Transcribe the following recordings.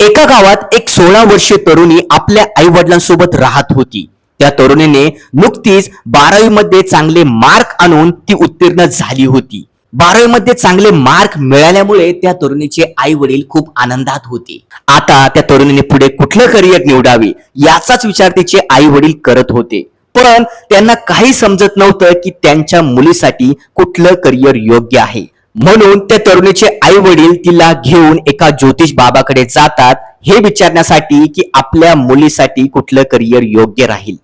एका गावात एक 16 वर्षीय तरुणी आपल्या आई वडिलांसोबत राहत होती. त्या तरुणीने नुकतीच 12वी मध्ये चांगले मार्क आणून ती उत्तीर्ण झाली होती. 12वी मध्ये चांगले मार्क मिळाल्यामुळे त्या तरुणीचे आई वडील खूप आनंदात होते. आता त्या तरुणीने पुढे कुठलं करिअर निवडावे याचाच विचार तिचे आई वडील करत होते. पण त्यांना काही समजत नव्हतं की त्यांच्या मुलीसाठी कुठलं करिअर योग्य आहे. म्हणून त्या तरुणीचे आई वडील तिला घेऊन एका ज्योतिष बाबाकडे जातात हे विचारण्यासाठी की आपल्या मुलीसाठी कुठलं करिअर योग्य राहील.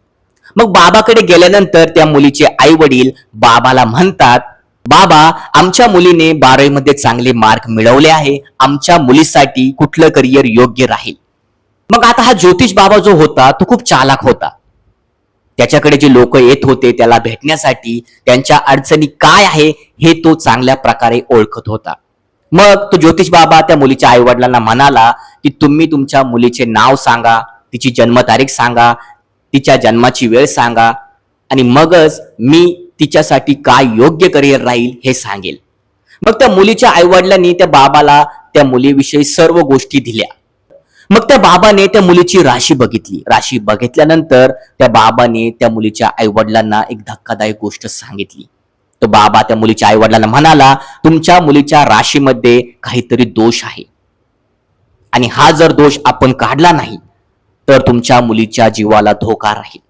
मग बाबाकडे गेल्यानंतर त्या मुलीचे आई वडील बाबाला म्हणतात, बाबा, आमच्या मुलीने 12वी मध्ये चांगले मार्क मिळवले आहे, आमच्या मुलीसाठी कुठलं करिअर योग्य राहील. मग आता हा ज्योतिष बाबा जो होता तो खूप चालाक होता. त्याच्याकडे जे लोक येत होते त्याला भेटण्यासाठी त्यांच्या अडचणी काय आहे हे तो चांगल्या प्रकारे ओळखत होता. मग तो ज्योतिष बाबा त्या मुलीच्या आई वडिलांना म्हणाला की तुम्ही तुमच्या मुलीचे नाव सांगा, तिची जन्मतारीख सांगा, तिच्या जन्माची वेळ सांगा आणि मगच मी तिच्यासाठी काय योग्य करिअर राहील हे सांगेल. मग त्या मुलीच्या आई वडिलांनी त्या बाबाला त्या मुलीविषयी सर्व गोष्टी दिल्या. मग त्या बाबाने त्या मुलीची राशी बघितली. राशी बघितल्यानंतर त्या बाबाने त्या मुलीच्या आई वडिलांना एक धक्कादायक गोष्ट सांगितली. तो बाबा त्या मुलीच्या आई वडिलांना म्हणाला, तुमच्या मुलीच्या राशीमध्ये काहीतरी दोष आहे आणि हा जर दोष आपण काढला नाही तर तुमच्या मुलीच्या जीवाला धोका राहील.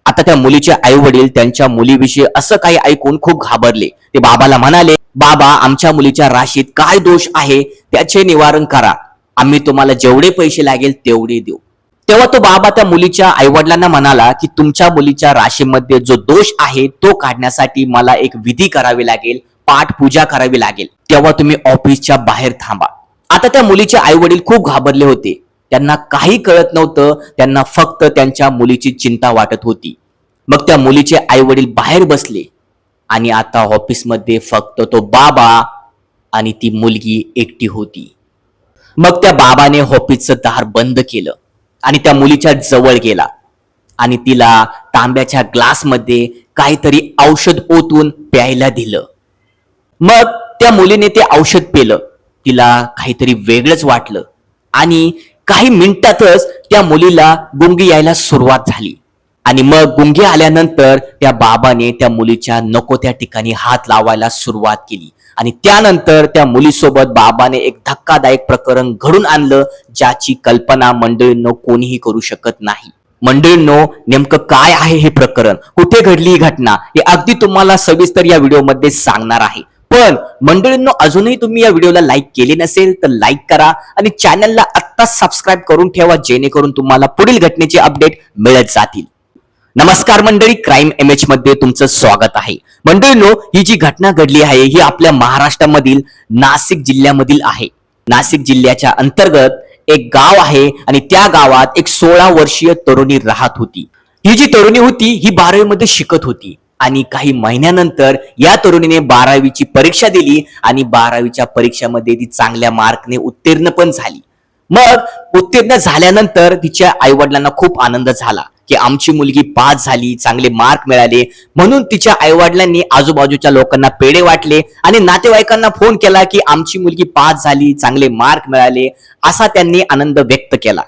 आता त्या मुलीचे आई वडील त्यांच्या मुलीविषयी असं काही ऐकून खूप घाबरले. ते बाबाला म्हणाले, बाबा, आमच्या मुलीच्या राशीत काय दोष आहे त्याचे निवारण करा, आम्ही तुम्हाला जेवढे पैसे लागेल तेवढे देऊ. तेव्हा तो बाबा त्या मुलीच्या आई वडिलांना म्हणाला की तुमच्या मुलीच्या राशीमध्ये जो दोष आहे तो काढण्यासाठी मला एक विधी करावी लागेल, पाठ पूजा करावी लागेल. तेव्हा तुम्ही ऑफिसच्या बाहेर थांबा. आता त्या मुलीचे आई वडील खूप घाबरले होते. त्यांना काही कळत नव्हतं. त्यांना फक्त त्यांच्या मुलीची चिंता वाटत होती. मग त्या मुलीचे आई वडील बाहेर बसले आणि आता ऑफिसमध्ये फक्त तो बाबा आणि ती मुलगी एकटी होती. मग त्या बाबाने ऑफिसचं दार बंद केलं आणि त्या मुलीच्या जवळ गेला आणि तिला तांब्याच्या ग्लासमध्ये काहीतरी औषध ओतून प्यायला दिलं. मग त्या मुलीने ते औषध पिलं. तिला काहीतरी वेगळंच वाटलं आणि काही मिनिटातच त्या मुलीला गुंगी यायला सुरुवात झाली. आणि मग गुंगी आल्यानंतर त्या बाबाने त्या मुलीच्या नको त्या ठिकाणी हात लावायला सुरुवात केली आणि त्यानंतर त्या मुलीसोबत बाबाने एक धक्कादायक प्रकरण घडून आणलं ज्याची कल्पना मंडळींनो कोणीही करू शकत नाही. मंडळींनो, नेमकं काय आहे हे प्रकरण, कुठे घडली ही घटना हे अगदी तुम्हाला सविस्तर या व्हिडिओमध्ये सांगणार आहे. पण मंडळींनो, अजूनही तुम्ही या व्हिडिओला लाईक केले नसेल तर लाईक करा आणि चॅनलला आत्ताच सबस्क्राईब करून ठेवा जेणेकरून तुम्हाला पुढील घटनेचे अपडेट मिळत जातील. नमस्कार मंडळी, क्राईम MH मध्ये तुमचं स्वागत आहे. मंडळींनो, ही जी घटना घडली आहे ही आपल्या महाराष्ट्रामधील नाशिक जिल्ह्यामधील आहे. नाशिक जिल्ह्याच्या अंतर्गत एक गाव आहे आणि त्या गावात एक 16 वर्षीय तरुणी राहत होती. ही जी तरुणी होती ही 12वी मध्ये शिकत होती आणि काही महिन्यानंतर या तरुणीने 12वीची परीक्षा दिली आणि 12वीच्या परीक्षेमध्ये ती चांगल्या मार्कने उत्तीर्ण पण झाली. मग उत्तीर्ण झाल्यानंतर तिच्या आई वडिलांना खूप आनंद झाला की आमची मुलगी पास झाली, चांगले मार्क मिळाले. म्हणून तिच्या आई वडिलांनी आजूबाजूच्या लोकांना पेढे वाटले आणि नातेवाईकांना फोन केला की आमची मुलगी पास झाली, चांगले मार्क मिळाले, असा त्यांनी आनंद व्यक्त केला.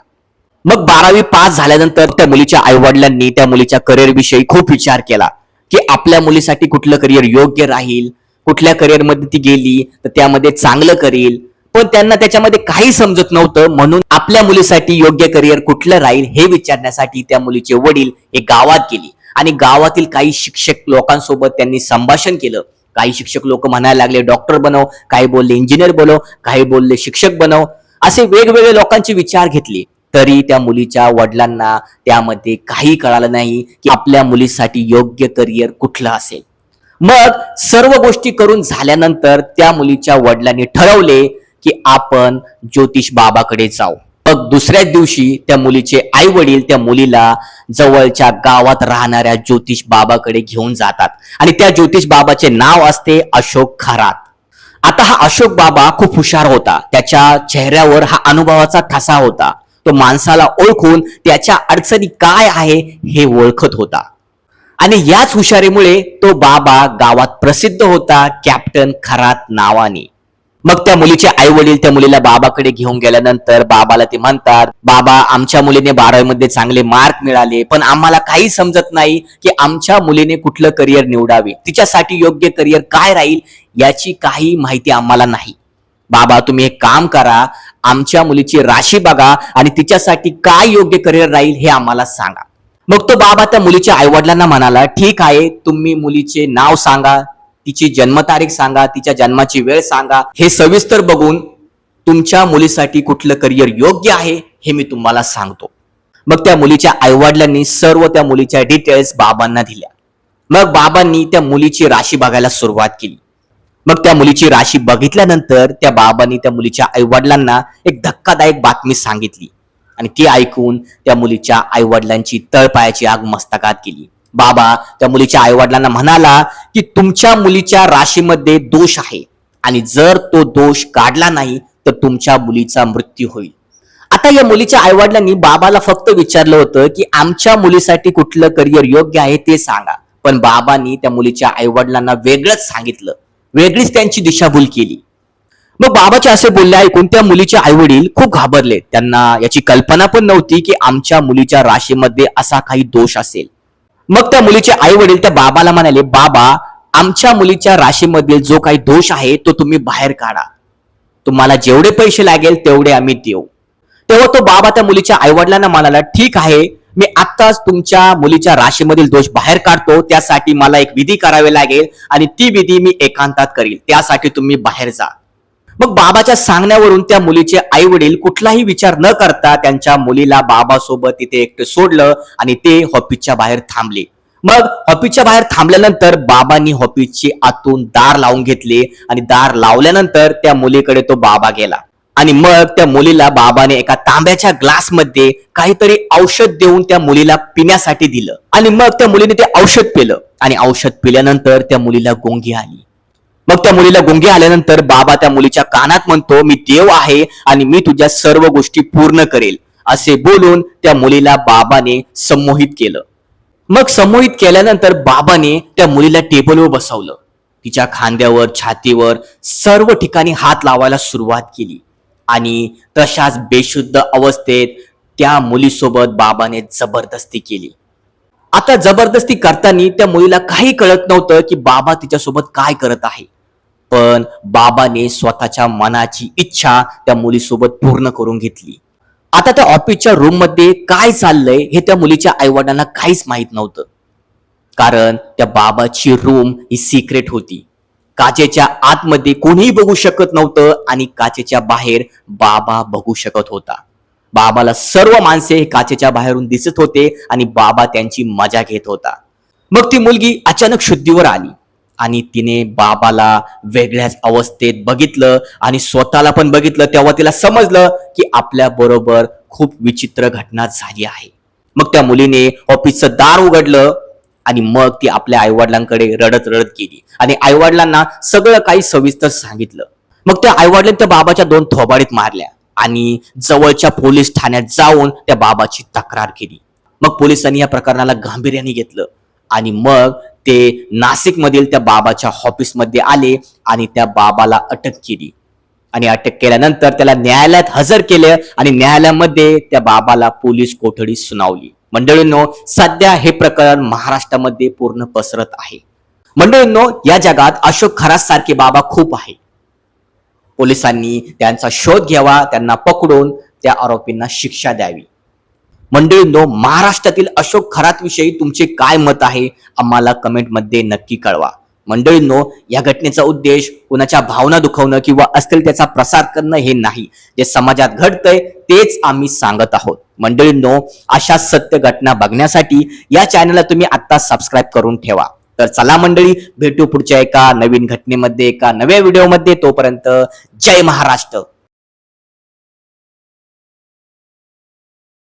मग 12वी पास झाल्यानंतर त्या मुलीच्या आई वडिलांनी त्या मुलीच्या करिअर विषयी खूप विचार केला की आपल्या मुलीसाठी कुठलं करिअर योग्य राहील, कुठल्या करिअर मध्ये ती गेली तर त्यामध्ये चांगलं करेल. पण त्यांना त्याच्यामध्ये काही समजत नव्हतं. म्हणून आपल्या मुलीसाठी योग्य करिअर कुठलं राहील हे विचारण्यासाठी त्या मुलीचे वडील हे गावात गेले आणि गावातील काही शिक्षक लोकांसोबत त्यांनी संभाषण केलं. काही शिक्षक लोक म्हणायला लागले डॉक्टर बनव, काही बोलले इंजिनियर बनव, काही बोलले शिक्षक बनव, असे वेगवेगळे लोकांचे विचार घेतले. तरी त्या मुलीच्या वडिलांना त्यामध्ये काही कळालं नाही की आपल्या मुलीसाठी योग्य करिअर कुठलं असेल. मग सर्व गोष्टी करून झाल्यानंतर त्या मुलीच्या वडिलांनी ठरवले की आपण ज्योतिष बाबाकडे जाऊ. मग दुसऱ्याच दिवशी त्या मुलीचे आई वडील त्या मुलीला जवळच्या गावात राहणाऱ्या ज्योतिष बाबाकडे घेऊन जातात आणि त्या ज्योतिष बाबाचे नाव असते अशोक खरात. आता हा अशोक बाबा खूप हुशार होता. त्याच्या चेहऱ्यावर हा अनुभवाचा ठसा होता. तो माणसाला ओळखून त्याच्या अडचणी काय आहे हे ओळखत होता आणि याच हुशारीमुळे तो बाबा गावात प्रसिद्ध होता कॅप्टन खरात नावाने. मग त्या मुलीचे आई वडील त्या मुलीला बाबाकडे घेऊन गेल्यानंतर बाबाला ते म्हणतात, बाबा आमच्या मुलीने 12वी मध्ये चांगले मार्क मिळाले, पण आम्हाला काही समजत नाही की आमच्या मुलीने कुठलं करिअर निवडावे, तिच्यासाठी योग्य करिअर काय राहील याची काही माहिती आम्हाला नाही. बाबा तुम्ही एक काम करा, आमच्या मुलीची राशी बघा आणि तिच्यासाठी काय योग्य करिअर राहील हे आम्हाला सांगा. मग तो बाबा त्या मुलीच्या आई वडिलांना म्हणाला, ठीक आहे, तुम्ही मुलीचे नाव सांगा, तिची जन्मतारीख सांगा, तिच्या जन्माची वेळ सांगा, हे सविस्तर बघून तुमच्या मुलीसाठी कुठलं करिअर योग्य आहे हे मी तुम्हाला सांगतो. मग त्या मुलीच्या आईवडिलांनी सर्व त्या मुलीच्या डिटेल्स बाबांना दिल्या. मग बाबांनी त्या मुलीची राशी बघायला सुरुवात केली. मग त्या मुलीची राशी बघितल्यानंतर त्या बाबांनी त्या मुलीच्या आईवडिलांना एक धक्कादायक बातमी सांगितली आणि ती ऐकून त्या मुलीच्या आईवडिलांची तळपायाची आग मस्तकात गेली. बाबा त्या मुलीच्या आईवडिलांना म्हणाला की तुमच्या मुलीच्या राशीमध्ये दोष आहे आणि जर तो दोष काढला नाही तर तुमच्या मुलीचा मृत्यू होईल. आता या मुलीच्या आईवडिलांनी बाबाला फक्त विचारलं होतं की आमच्या मुलीसाठी कुठलं करिअर योग्य आहे ते सांगा, पण बाबांनी त्या मुलीच्या आईवडिलांना वेगळंच सांगितलं, वेगळीच त्यांची दिशाभूल केली. मग बाबाचे असे बोलणे ऐकून त्या मुलीचे आईवडील खूप घाबरले. त्यांना याची कल्पना पण नव्हती की आमच्या मुलीच्या राशीमध्ये असा काही दोष असेल. मग त्या मुलीचे आई वडील त्या बाबाला म्हणाले, बाबा आमच्या मुलीच्या राशीमधील जो काही दोष आहे तो तुम्ही बाहेर काढा, तुम्हाला जेवढे पैसे लागेल तेवढे आम्ही देऊ. तेव्हा तो बाबा त्या मुलीच्या आईवडिलांना म्हणाला, ठीक आहे, मी आत्ताच तुमच्या मुलीच्या राशीमधील दोष बाहेर काढतो, त्यासाठी मला एक विधी करावी लागेल आणि ती विधी मी एकांतात करील, त्यासाठी तुम्ही बाहेर जा. मग बाबाच्या सांगण्यावरून त्या मुलीचे आई वडील कुठलाही विचार न करता त्यांच्या मुलीला बाबासोबत तिथे एकटे सोडलं आणि ते ऑफिसच्या बाहेर थांबले. मग ऑफिसच्या बाहेर थांबल्यानंतर बाबांनी ऑफिसची आतून दार लावून घेतले आणि दार लावल्यानंतर त्या मुलीकडे तो बाबा गेला आणि मग त्या मुलीला बाबाने एका तांब्याच्या ग्लासमध्ये काहीतरी औषध देऊन त्या मुलीला पिण्यासाठी दिलं आणि मग त्या मुलीने ते औषध पिलं आणि औषध पिल्यानंतर त्या मुलीला गुंगी आली. मग त्या मुलीला गुंगी आल्यानंतर बाबा त्या मुलीच्या कानात म्हणतो, मी देव आहे आणि मी तुझ्या सर्व गोष्टी पूर्ण करेल, असे बोलून त्या मुलीला बाबाने संमोहित केलं. मग संमोहित केल्यानंतर बाबाने त्या मुलीला टेबलवर बसवलं, तिच्या खांद्यावर, छातीवर सर्व ठिकाणी हात लावायला सुरुवात केली आणि तशाच बेशुद्ध अवस्थेत त्या मुलीसोबत बाबाने जबरदस्ती केली. आता जबरदस्ती करताना त्या मुलीला काही कळत नव्हतं की बाबा तिच्यासोबत काय करत आहे, पण बाबाने स्वतःच्या मनाची इच्छा त्या मुलीसोबत पूर्ण करून घेतली. आता त्या ऑफिसच्या रूम मध्ये काय चाललंय हे त्या मुलीच्या आईवडिलांना काहीच माहित नव्हतं, कारण त्या बाबाची रूम ही सिक्रेट होती. काचेच्या आतमध्ये कोणीही बघू शकत नव्हतं आणि काचेच्या बाहेर बाबा बघू शकत होता. बाबाला सर्व माणसे काचेच्या बाहेरून दिसत होते आणि बाबा त्यांची मजा घेत होता. मग ती मुलगी अचानक शुद्धीवर आली आणि तिने बाबाला वेगळ्याच अवस्थेत बघितलं आणि स्वतःला पण बघितलं. तेव्हा तिला समजलं की आपल्या बरोबर खूप विचित्र घटना झाली आहे. मग त्या मुलीने ऑफिसचं दार उघडलं आणि मग ती आपल्या आईवडिलांकडे रडत रडत गेली आणि आईवडिलांना सगळं काही सविस्तर सांगितलं. मग त्या आईवडिलांनी त्या बाबाच्या 2 थोबाडीत मारल्या आणि जवळच्या पोलीस ठाण्यात जाऊन त्या बाबाची तक्रार केली. मग पोलिसांनी या प्रकरणाला गांभीर्याने घेतलं आणि मग ते नाशिक मधील त्या बाबाच्या ऑफिसमध्ये आले आणि त्या बाबाला अटक केली आणि अटक केल्यानंतर त्याला न्यायालयात हजर केले आणि न्यायालयामध्ये त्या बाबाला पोलीस कोठडी सुनावली. मंडळींनो, सध्या हे प्रकरण महाराष्ट्रामध्ये पूर्ण पसरत आहे. मंडळींनो, या जगात अशोक खरात सारखे बाबा खूप आहे. पोलिसांनी त्यांचा शोध घ्यावा, त्यांना पकडून त्या आरोपींना शिक्षा द्यावी. मंडळींनो, महाराष्ट्रातील अशोक खरात विषयी तुमचे काय मत आहे आम्हाला कमेंट मध्ये नक्की कळवा. मंडळींनो, या घटनेचा उद्देश कुणाच्या भावना दुखवणं किंवा अस्थिरतेचा प्रसार करणं हे नाही. जे समाजात घडतंय तेच आम्ही सांगत आहोत. मंडळींनो, अशा सत्य घटना बघण्यासाठी या चॅनलला तुम्ही आता सबस्क्राईब करून ठेवा. तर चला मंडळी, भेटू पुढच्या एका नवीन घटनेमध्ये, एका नव्या व्हिडिओमध्ये. तोपर्यंत जय महाराष्ट्र.